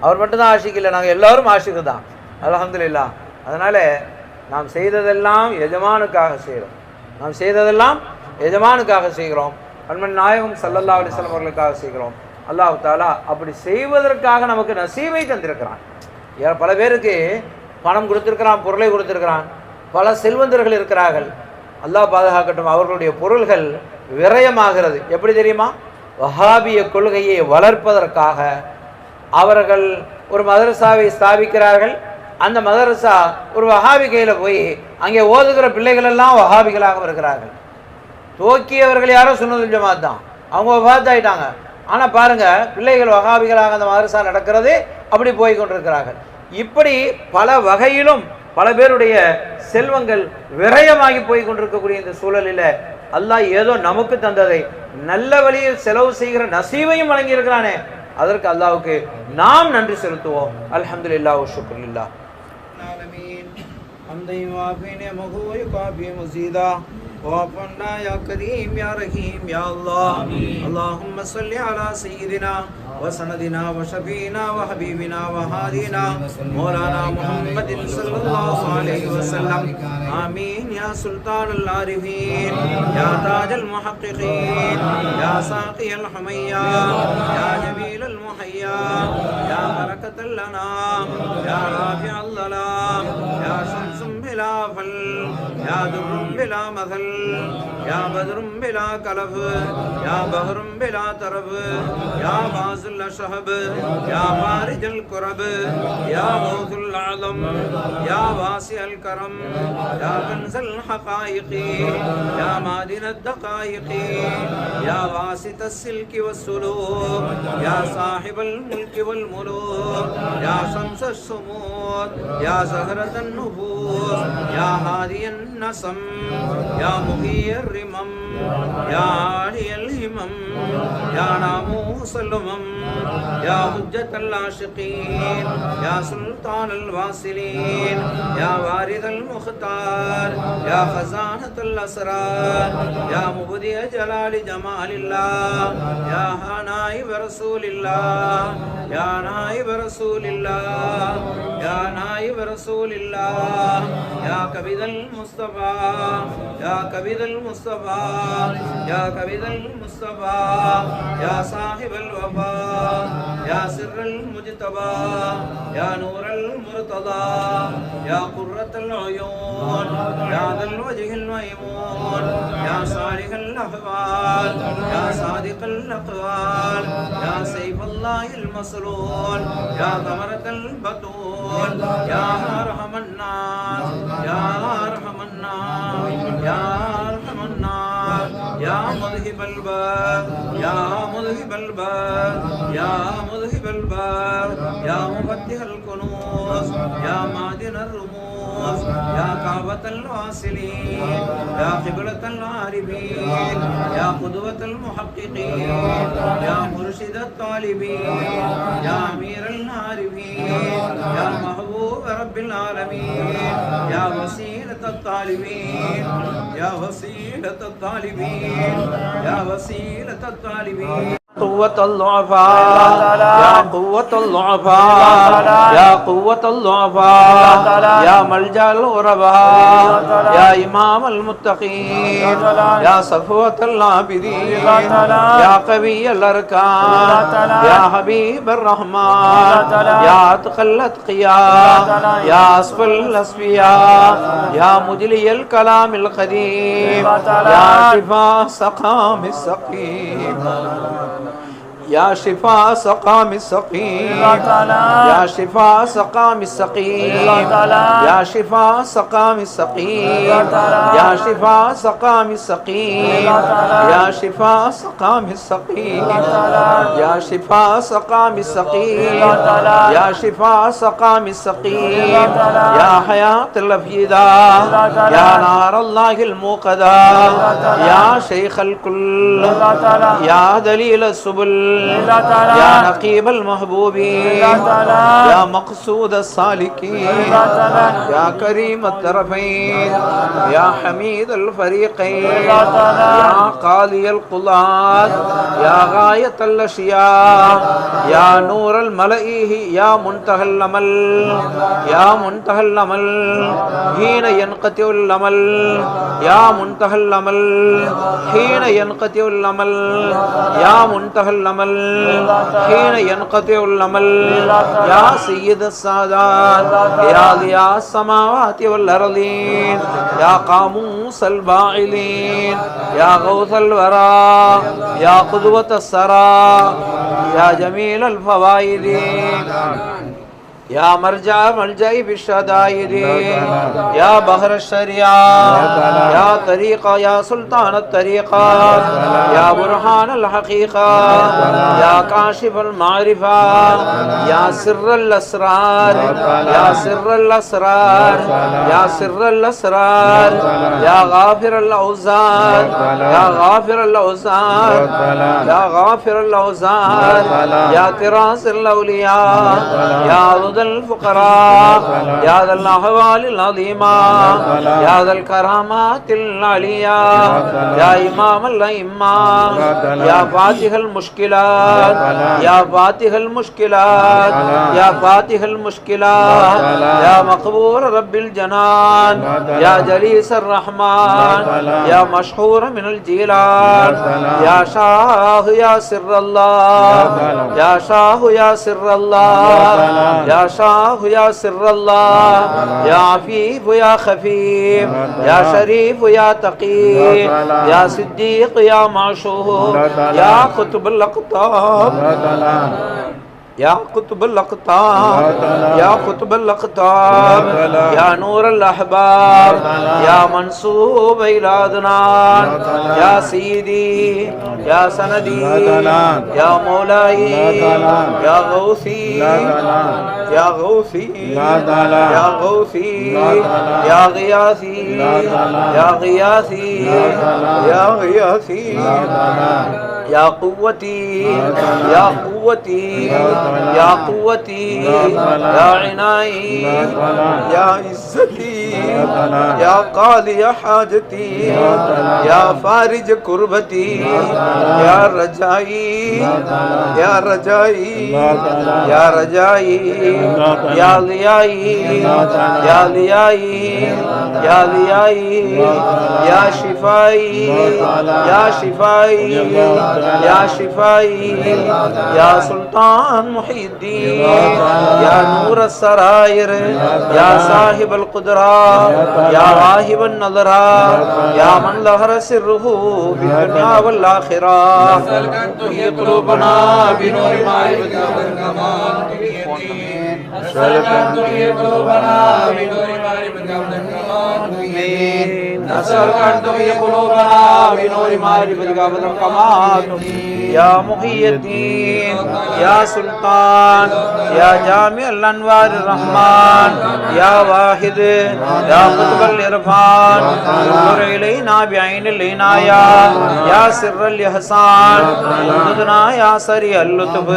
அவர் மட்டும்தான் ஆஷிக் இல்லை, நாங்கள் எல்லோரும் ஆஷிக்கு தான். அல்ஹம்துலில்லாஹ். அதனால் நாம் செய்ததெல்லாம் எஜமானுக்காக செய்கிறோம். நாம் செய்ததெல்லாம் எஜமானுக்காக செய்கிறோம். அன்மன் நாயகம் ஸல்லல்லாஹு அலைஹி வஸல்லம் அவர்களுக்காக செய்கிறோம். அல்லாஹ் தாலா அப்படி செய்வதற்காக நமக்கு நசீபை தந்திருக்கிறான். பல பேருக்கு பணம் கொடுத்திருக்கிறான், பொருளை கொடுத்திருக்கிறான், பல செல்வந்தர்கள் இருக்கிறார்கள். அல்லாஹ் பாதுகாக்கட்டும். அவர்களுடைய பொருள்கள் விரயமாகிறது. எப்படி தெரியுமா? வஹாபிய கொள்கையை வளர்ப்பதற்காக அவர்கள் ஒரு மதரசாவை ஸ்தாபிக்கிறார்கள். அந்த மதரசா ஒரு வஹாபி கையில் போய் அங்கே ஓதுகிற பிள்ளைகள் எல்லாம் வஹாபிகளாக வருகிறார்கள். துவக்கியவர்கள் யாரோ சுன்னத்துல் ஜமாத் தான், அவங்க வஃபாத் ஆயிட்டாங்க. ஆனால் பாருங்கள், பிள்ளைகள் வஹாபிகளாக அந்த மதரசா நடக்கிறது, அப்படி போய் கொண்டிருக்கிறார்கள். இப்படி பல வகையிலும் பல பேருடைய செல்வங்கள் விரயமாகி போய் கொண்டிருக்கக்கூடிய இந்த சூழலில் அல்லாஹ் ஏதோ நமக்கு தந்ததை நல்ல வழியில் செலவு செய்கிற நசீவையும் வழங்கி இருக்கிறானே, அதற்கு அல்லாஹ்வுக்கு நாம் நன்றி செலுத்துவோம். அல்ஹம்துலில்லாஹ் வ ஷுக்ருலில்லாஹ். وعفنا يا كريم يا رحيم يا الله. اللهم صل على سيدنا وسندنا وشفينا وحبيبنا وهادينا مولانا محمد صلى الله عليه وسلم. آمين يا سلطان العارفين يا تاج المحققين يا ساقي الحميا يا جميل المحيا يا بركة لنا يا رافع الظلام يا شمس بلا فل يا در بلا مثل يا بدر بلا كلف يا بحر بلا ترب يا باسل الشهب يا فارج الكرب يا غوث العظم يا واسع الكرم يا كنز الحقائق يا معدن الدقائق يا واسط السلك والسلوك يا صاحب الملك والملوك يا شمس الشموس يا زهرة النفوس يا هادي النسم يا مغي الرمم يا عالي الهمم يا ناموس الأمم يا حجة العاشقين يا سلطان الواصلين يا وارث المختار يا خزانة الأسرار يا مبدي جلال جمال الله يا نائب رسول الله يا نائب رسول الله يا نائب برسول الله يا كبد المصطفى يا كبد المصطفى يا كبد المصطفى يا صاحب الوفاء يا سر المجتبى يا نور المرتضى يا قرة العيون يا ذا الوجه الميمون يا صالح الأحوال يا صادق الأقوال يا سيف الله المسلول يا ثمرة البتول يا أرحم الناس يا أرحم الناس يا أرحم الناس يا مذهب الباب يا مذهب الباب يا مذهب الباب يا مفتح الكنوز يا معدن الرموز يا كعبة الواصلين يا قبلة العارفين يا قدوة المحققين يا مرشد الطالبين يا أمير العارفين يا محبوب رب العالمين يا وسيلة الطالبين يا وسيلة الطالبين يا وسيلة الطالبين قوة الضعفاء يا قوة الضعفاء يا قوة الضعفاء يا ملجأ الغرباء يا إمام المتقين يا صفوة العابدين يا قوي الأركان يا حبيب الرحمن يا أتقى الأتقياء يا أسفل الأسفياء يا مجلي الكلام القديم يا شفاء سقام السقيم يا شفاء سقام السقيم يا شفاء سقام السقيم يا شفاء سقام السقيم يا شفاء سقام السقيم يا شفاء سقام السقيم يا شفاء سقام السقيم يا شفاء سقام السقيم يا حياة الأفئدة يا نار الله الموقدة يا شيخ الكل يا دليل السبل يا نقيب المحبوبين يا مقصود السالكين يا كريم الطرفين يا حميد الفريقين يا قاضي القضاة يا غاية الأشياء يا نور الملئه يا منتهى الأمل يا منتهى الأمل حين ينقطع الأمل يا منتهى الأمل حين ينقطع الأمل يا منتهى الأمل حين ينقطع الأمل يا سيد السادات يا ضياء السماوات والأرضين يا قاموس الباعلين يا غوث الورى يا قدوة السرى يا جميل الفوائد يا مرجع ملجأ بالشدائد يا بحر الشريعة يا طريقة يا سلطان الطريقة يا برهان الحقيقة يا كاشف المعرفة يا سر الأسرار يا سر الأسرار يا سر الأسرار يا غافر الأوزار يا غافر الأوزار يا غافر الأوزار يا طراز الأولياء يا الفقراء يا ذا الأحوال العظيمة يا ذا الكرامات العليا يا إمام الأئمة يا فاتح المشكلات يا فاتح المشكلات يا فاتح المشكلات يا مقبول رب الجنان يا جليس الرحمن يا مشهور من الجيلان يا شاه يا سر الله يا شاه يا سر الله يا شاه يا سر الله يا عفيف يا خفيف يا شريف يا تقي يا صديق يا معشوق يا قطب الأقطاب يا قطب الأقطاب يا قطب الأقطاب يا نور الأحباب يا منسوب إلى عدنان يا سيدي يا سندي يا مولاي يا غوثي يا غوثي يا غوثي يا غياثي يا غياثي يا غياثي يا قوتي يا قوتي يا قوتي يا عناي يا عزتي يا قاضي حاجتي يا فارج كربتي يا رجائي يا رجائي يا رجائي يا ضيائي يا ضيائي يا ضيائي يا شفائي يا شفائي يا شفائي يا سلطان محي الدين يا نور السرائر يا صاحب القدرة يا واهب النظرة يا من ظهر سره في الدنيا والآخرة تحيي قلوبنا بنور معرفتك والكمال نسألك أن تحيي قلوبنا بنور معرفتك والكمال نسألك أن تحيي قلوبنا بنور معرفتك والكمال يا محي الدين يا سلطان يا جامع الأنوار الرحمن يا واحد يا قطب الإرفان انظر إلينا بعين العناية يا سر الإحسان امددنا يا سريع اللطف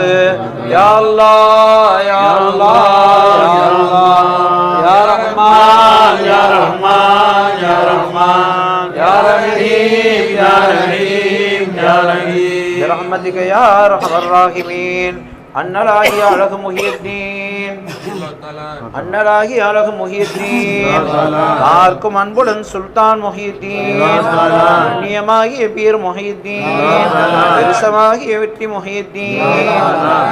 يا الله يا الله يا الله يا رحمن يا رحمن يا رحمن يا رحيم يا رحيم يا رحيم برحمتك يا أرحم الراحمين அன்னலாகி அழகு முஹியத்தீன் அன்னலாகி அழகு முஹியத்தீன் ஆர்க்கும் அன்புடன் சுல்தான் முஹியத்தீன் அந்நியமாகிய பீர் முஹியத்தீன் பெருசமாகிய வெற்றி முஹியத்தீன்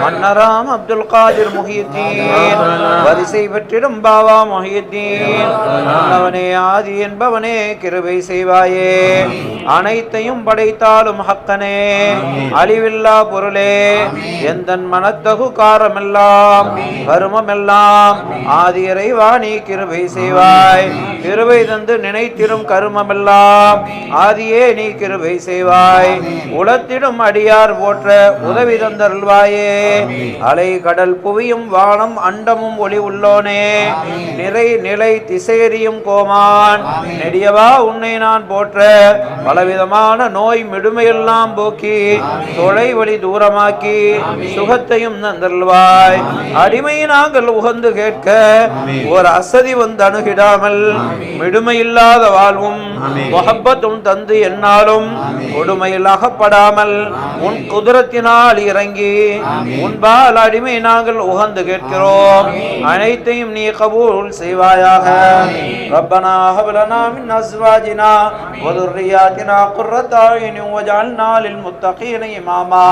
மன்னராம் அப்துல் காதிர் முஹியத்தீன் வரிசை பெற்றிடும் பாவா முஹியத்தீன் அவனே ஆதி என்பவனே கிருபை செய்வாயே அனைத்தையும் படைத்தாலும் ஹக்கனே அழிவில்லா பொருளே எந்தன் மனத்தகு காரமெல்லாம் கருமமெல்லாம் ஆதி இறைவா நீ கிருபை செய்வாய் கிருபை தந்து நினைத்திடும் கருமமெல்லாம் ஆதியே நீ கிருபை செய்வாய் உலத்திடும் அடியார் போற்ற உதவி தந்தருள்வாயே அலை கடல் புவியும் வானம் அண்டமும் ஒளி உள்ளோனே நிறை நிலை திசையறியும் கோமான் நெடியவா உன்னை நான் போற்ற பலவிதமான நோய் மிடுமையெல்லாம் போக்கி தொலை வழி தூரமாக்கி சுகத்தையும் தந்தருள்வாய் அடிமை நாங்கள் உகந்து கேட்க ஒரு அசதி வந்து அணுகிடாமல் மிடுமையில்லாத வாழ்வும் முஹப்பத்தும் தந்து என்னாலும் கொடுமையில் அகப்படாமல் உன் குதிரத்தினால் இறங்கி உன்பால் அடிமை நாங்கள் உகந்து கேட்கிறோம் அனைத்தையும் நீ கபூல் செய்வாயாக ரப்பனா ஹப் லனா மின் அஸ்வாஜினா வ ذُرِّيَّاتِنَا قُرَّةَ أَعْيُنٍ وَاجْعَلْنَا لِلْمُتَّقِينَ إِمَامًا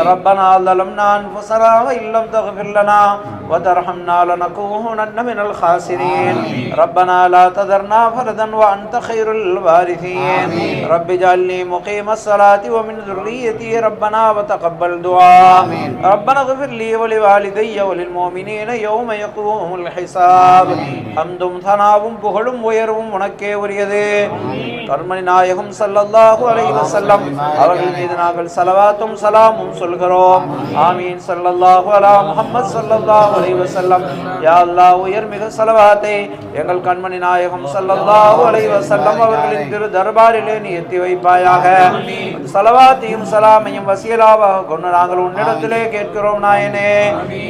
ربنا ظلمنا أنفسنا وإن لم تغفر لنا وترحمنا لنكونن من الخاسرين ربنا لا تذرنا فردا وأنت خير الوارثين رب اجعلني مقيم الصلاة ومن ذريتي ربنا وتقبل دعاء ربنا اغفر لي ولوالدي وللمؤمنين يوم يقوم الحساب حمدும் தனாவும் புகழும் உயர்வும் உனக்கே உரியது கர்மணி நாயகம் ஸல்லல்லாஹு அலைஹி வஸல்லம் அவர்கள் மீது நாங்கள் ஸலவாத்தும் ஸலாமும் சொல்கிறோம் ஆமீன் ஸல்லல்லாஹு அலா முஹம்மத் ஸல்லல்லாஹு அலைஹி வஸல்லம் யா அல்லாஹ் உயர்மிகு ஸலவாத்தை எங்கள் கண்மணி நாயகம் ஸல்லல்லாஹு அலைஹி வஸல்லம் அவர்களின் திரு தர்பாரிலே நீ ஏற்றி வைப்பாயாக ஸலவாத்தையும் ஸலாமையும் வஸீலாவாக கொண்டு நாங்கள் உன்னிடத்திலே கேட்கிறோம் நாயனே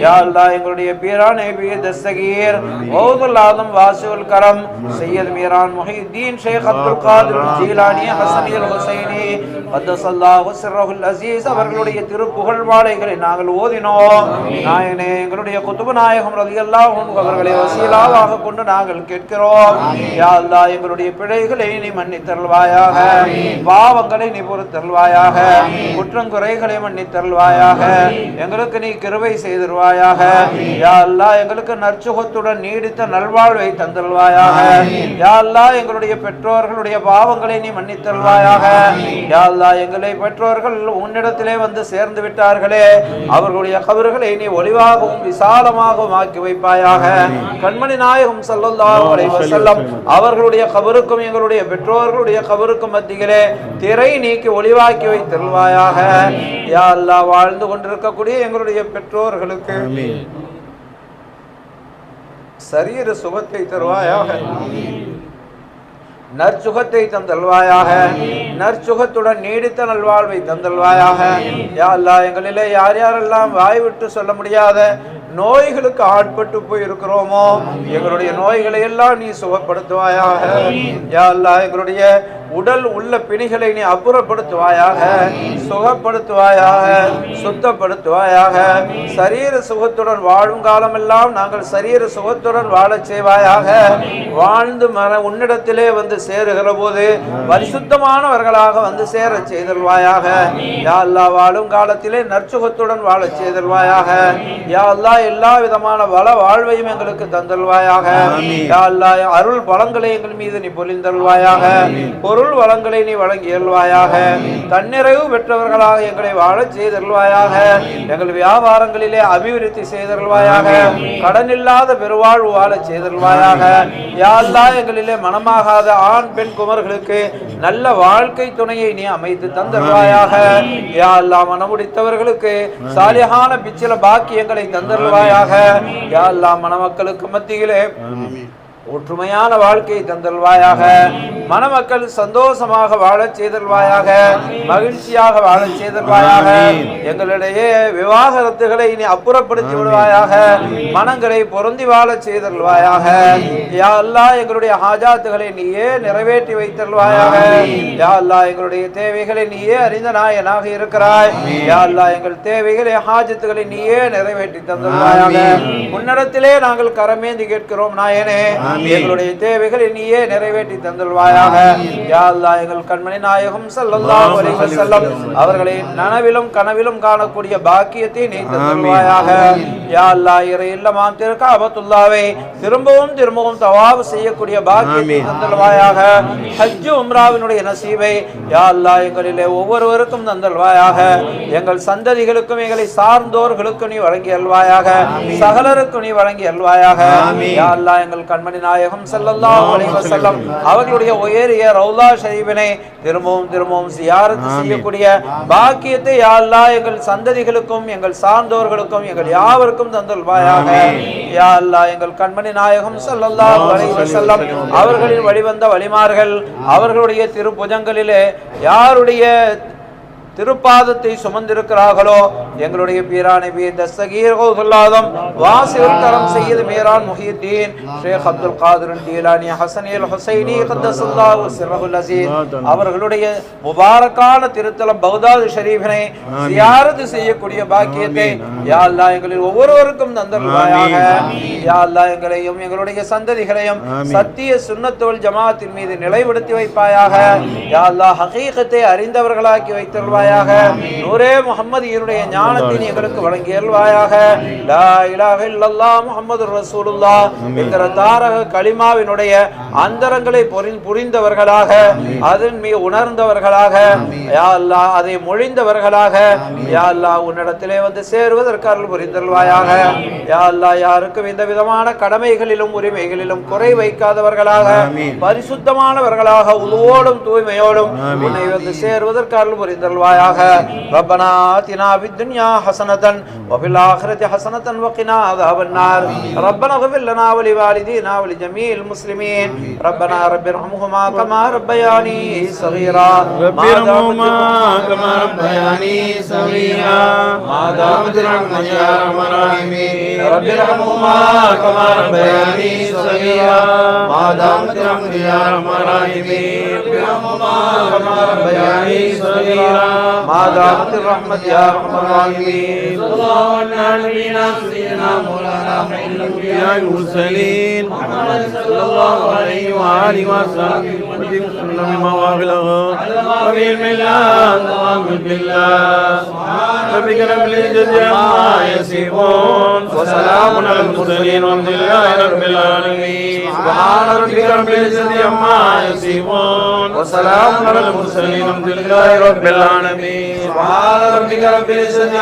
யா அல்லாஹ் எங்களுடைய பீரானே பீர் தஸ்தகீர் கௌதுல் ஆதம் வாசிஉல் கரம் சையத் மீரான் முஹியுத்தீன் ஷேக் அப்துல் காதிர் ஜீலானி ஹஸனி அல் ஹுசைனி கத்தஸல்லாஹு சிர்ரஹுல் அஸீஸ் அவர்களுடைய திருப்புகழ் மாலைகளை நாங்கள் ஓதினோம் நாயனே எங்களுடைய குதுபு நாயகம் ரலியல்லாஹு அன்ஹு அவர்களை வஸீலாவாக கொண்டு நாங்கள் கேட்கிறோம் யா அல்லாஹ் எங்களுடைய பிழைகளை நீ மன்னித்தருள்வாயாக பாவங்களை நீ பொறுத்தருள்வாயாக குற்றங்குறைகளை மன்னித்தருள்வாயாக எங்களுக்கு நீ கிருபை செய்தருள்வாயாக யா அல்லாஹ் எங்களுக்கு நற்சுகத்துடன் நீடித்த நல்வாழ்வை தந்தருள்வாயாக யா அல்லாஹ் எங்களுடைய பெற்றோர்களுடைய பாவங்களை நீ மன்னித்தருள்வாயாக யா அல்லாஹ் எங்களை பெற்றோர்கள் உன்னிடத்திலே வந்து சேர்ந்து விட்டார்களே அவர்களுடைய கபர்களை நீ ஒளிவாகவும் விசாலமாகவும் ஆக்கி வைப்பாயாக கண்மணி நாயகம் ஸல்லல்லாஹு அலைஹி வஸல்லம் அவர்களுடைய கபருக்கும் எங்களுடைய பெற்றோர்களுடைய கபருக்கும் மத்தியிலே திரை நீக்கி ஒளிவாக்கி வைத்தருள்வாயாக யா அல்லாஹ் வாழ்ந்து கொண்டிருக்கக்கூடிய எங்களுடைய பெற்றோர்களுக்கு சரீர சுகத்தை தருவாயாக நற்சுகத்தை தந்தல்வாயாக, நற்சுகத்துடன் நீடித்த நல்வாழ்வை தந்தல்வாயாக. யா அல்லாஹ், எங்களிலே யார் யாரெல்லாம் வாய் விட்டு சொல்ல முடியாத நோய்களுக்கு ஆட்பட்டு போய் இருக்கிறோமோ எங்களுடைய நோய்களை எல்லாம் நீ சுகப்படுத்துவாயாக. யா அல்லாஹ், எங்களுடைய உடல் உள்ள பிணிகளை நீ அப்புறப்படுத்துவாயாக, சுகப்படுத்துவாயாக, சுத்தப்படுத்துவாயாக. சரீர சுகத்துடன் வாழும் காலமெல்லாம் நாங்கள் சரீர சுகத்துடன் வாழச் செய்வாயாக. வாழ்ந்து உன்னிடத்திலே வந்து சேருகிற போது பரிசுத்தமானவர்களாக வந்து சேர செய்தல்வாயாக. யா அல்லாஹ், வாழும் காலத்திலே நற்சுகத்துடன் வாழச் செய்தல்வாயாக. யா அல்லாஹ், எல்லா விதமான வள வாழ்வையும் எங்களுக்கு தந்தல்வாயாக. யா அல்லாஹ், அருள் பலங்களை எங்கள் மீது நீ பொழிந்தல்வாயாக. பொருள் வளங்களை நீ வழங்கியல்வாயாக. தன்னிறைவு பெற்றவர்களாக எங்களை வாழச் செய்தல்வாயாக. எங்கள் வியாபாரங்களிலே அபிவிருத்தி செய்தல்வாயாக. கடனில்லாத பெருவாழ்வு வாழச் செய்தல்வாயாக. யா அல்லாஹ், எங்களிலே மனமாகாத ஆண் பெண் குமர்களுக்கு நல்ல வாழ்க்கை துணையை நீ அமைத்து தந்தல்வாயாக. யா அல்லாஹ், மனமுடித்தவர்களுக்கு சாலிஹான பிச்சில பாக்கியங்களை தந்தல்வாயாக. யா அல்லாஹ், மணமக்களுக்கு மத்தியிலே ஒற்றுமையான வாழ்க்கையை தந்தல்வாயாக. மணமக்கள் சந்தோஷமாக வாழச் செய்தல்வாயாக, மகிழ்ச்சியாக வாழச் செய்தல்வாயாக. எங்களிடையே விவாகரத்துகளை நீ அப்புறப்படுத்தி விடுவாயாக, மனங்களை பொருந்தி வாழச் செய்தல்வாயாக. யா அல்லாஹ், எங்களுடைய ஹாஜாத்துகளை நீயே நிறைவேற்றி வைத்தல்வாயாக. யா அல்லாஹ், எங்களுடைய தேவைகளை நீயே அறிந்த நாயனாக இருக்கிறாய். யா அல்லாஹ், எங்கள் தேவைகளை ஹாஜத்துகளை நீயே நிறைவேற்றி தந்தல்வாயாக. உன்னிடத்திலே நாங்கள் கரமேந்தி கேட்கிறோம் நாயனே, எங்களுடைய தேவைகளை நீயே நிறைவேற்றி தந்தல்வாயாக. யா அல்லாஹ், எங்கள் கண்மணி நாயகம் ஸல்லல்லாஹு அலைஹி வஸல்லம் அவர்களை நனவிலும் கனவிலும் காணக்கூடிய பாக்கியத்தை நீ தந்தல்வாயாக. யா அல்லாஹ், இறை இல்லமாம் திருக்காபத்துல்லாவை திரும்பவும் திரும்பவும் தவாப் செய்யக்கூடிய பாக்கியத்தை தந்தல்வாயாக. ஹஜ் உம்ராவினுடைய நசீபை யா அல்லாஹ் எங்களிலே ஒவ்வொருவருக்கும் தந்தல்வாயாக. எங்கள் சந்ததிகளுக்கும் எங்களை சார்ந்தோர்களுக்கும் நீ வழங்கி அல்வாயாக. சகலருக்கும் நீ வழங்கி அல்வாயாக. யா அல்லாஹ், எங்கள் கண்மணி நாயகம் ஸல்லல்லாஹு அலைஹி வஸல்லம் அவர்களுடைய உயரிய ரவுலா ஷரீஃபினை திரும்பவும் திரும்பவும் ஜியாரத் செய்யக்கூடிய பாக்கியத்தை யா அல்லாஹ் எங்கள் சந்ததிகளுக்கும் எங்கள் சார்ந்தோர்களுக்கும் எங்கள் யாவருக்கும் தந்தல்வாயாக. யா அல்லாஹ், எங்கள் கண்மணி நாயகம் ஸல்லல்லாஹு அலைஹி வஸல்லம் அவர்களின் வழிவந்த வழிமார்கள் அவர்களுடைய திருப்புஜங்களிலே யாருடைய திருப்பாதத்தை சுமந்திருக்கிறார்களோ எங்களுடைய பீரானை பீர் தஸ்தகீர் கௌதுல்லாதம் வாசில் கரம் சையது மீரான் முஹியுத்தீன் ஷேக் அப்துல் காதிர் ஜீலானி ஹசன் அல் ஹுசைனி கத்தஸல்லாஹு சிர்ரஹுல் அஸீஸ் அவர்களுடைய முபாரக்கான திருத்தலம் பக்தாத் ஷரீஃபினை ஜியாரத் செய்யக்கூடிய பாக்கியத்தை யா அல்லாஹ் எங்களில் ஒவ்வொருவருக்கும் தந்தல்வாயாக. யா அல்லாஹ், எங்களையும் எங்களுடைய சந்ததிகளையும் சத்திய சுன்னத் வல் ஜமாஅத்தின் மீது நிலைப்படுத்தி வைப்பாயாக. யா அல்லாஹ், ஹகீகத்தை அறிந்தவர்களாக்கி வைத்தல்வாயாக. நூரே முஹம்மதியினுடைய ஞானத்தை எங்களுக்கு வழங்கியல்வாயாக. லா இலாஹ இல்லல்லாஹ் முஹம்மதுர் ரசூலுல்லாஹ் என்கிற தாரக கலிமாவினுடைய அந்தரங்களை புரிந்தவர்களாக, அதன் மீது உணர்ந்தவர்களாக, யா அல்லாஹ் அதை மொழிந்தவர்களாக யா அல்லாஹ் உன்னிடத்திலே வந்து சேருவதற்கு அருள் புரிந்தல்வாயாக. யா அல்லாஹ், யாருக்கும் இந்த விதமான கடமைகளிலும் உரிமைகளிலும் குறை வைக்காதவர்களாக, பரிசுத்தமானவர்களாக, உருவோடும் தூய்மையோடும் உன்னை வந்து சேருவதற்கு அருள் புரிந்தல்வாயாக. ربنا آتنا في الدنيا حسنة وفي الآخرة حسنة وقنا عذاب النار. ربنا اغفر لنا ولوالدينا ولجميع المسلمين. ربنا رب ارحمهما كما ربياني صغيرا. رب ارحمهما كما ربياني صغيرا ما دامت رحمتك يا ارحم الراحمين. رب ارحمهما كما ربياني صغيرا ما دامت رحمتك يا ارحم الراحمين. رب ارحمهما كما ربياني صغيرا ما دامت الرحمة يا ارحم الراحمين. صلى الله على نبينا سيدنا مولانا خير الانبياء والمرسلين محمد صلى الله عليه واله وصحبه وسلم مواغله وبالعلم بالله سبحان ربك رب العزة عما يصفون وسلام على المرسلين والحمد لله رب العالمين. سبحان ربك رب العزة عما يصفون وسلام على المرسلين والحمد لله رب العالمين. سبحان ربك رب العزة